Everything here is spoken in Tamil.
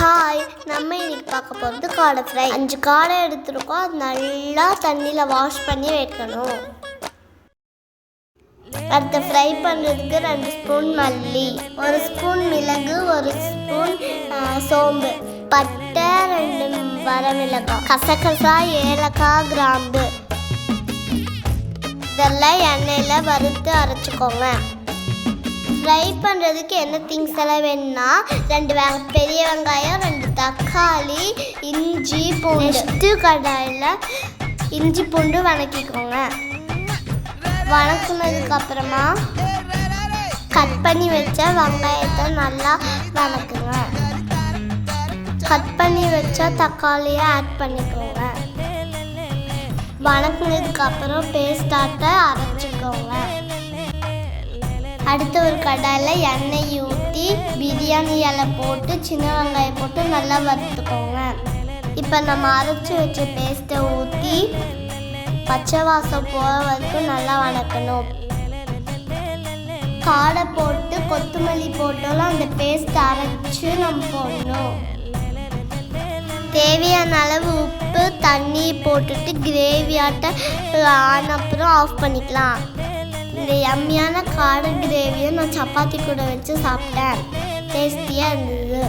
ஹாய், நம்ம இன்னைக்கு பார்க்க போகிறது காடை ஃப்ரை. 5 காடை எடுத்துருக்கோம். அது நல்லா தண்ணியில் வாஷ் பண்ணி வைக்கணும். அடுத்து ஃப்ரை பண்ணுறதுக்கு 2 ஸ்பூன் மல்லி, 1 ஸ்பூன் மிளகு, 1 ஸ்பூன் சோம்பு, பட்டை, 2 வரமிளகாய், கசகசா, ஏலக்காய், கிராம்பு இதெல்லாம் எண்ணெயில் வறுத்து அரைச்சிக்கோங்க. ஃப்ரை பண்ணுறதுக்கு என்ன திங்ஸ் எல்லாம் வேணும்னா 2 பெரிய வெங்காயம், 2 தக்காளி, இஞ்சி பூண்டு. கடாயில் இஞ்சி பூண்டு வதக்கிக்கோங்க. வதக்குனதுக்கப்புறமா கட் பண்ணி வச்ச வெங்காயத்தை நல்லா வதக்குங்க. கட் பண்ணி வச்ச தக்காளியை ஆட் பண்ணிக்கோங்க. வதக்குனதுக்கப்புறம் பேஸ்டாட்டை அரைச்சிக்கோங்க. அடுத்து ஒரு கடாயில் எண்ணெய் ஊற்றி பிரியாணி இலை போட்டு சின்ன வெங்காயம் போட்டு நல்லா வறுத்துக்கோங்க. இப்போ நம்ம அரைச்சி வச்ச பேஸ்ட்டை ஊற்றி பச்சை வாசம் போகிற வரைக்கும் நல்லா வதக்கணும். காடை போட்டு கொத்தமல்லி போட்டாலும் அந்த பேஸ்ட் அரைச்சி நம்ம போடணும். தேவையான அளவு உப்பு, தண்ணி போட்டுட்டு கிரேவியாட்ட ஆன அப்புறம் ஆஃப் பண்ணிக்கலாம். இந்த யம்மியான காடை கிரேவியை நான் சப்பாத்தி கூட வச்சு சாப்பிட்டேன். டேஸ்டியாக இருந்தது.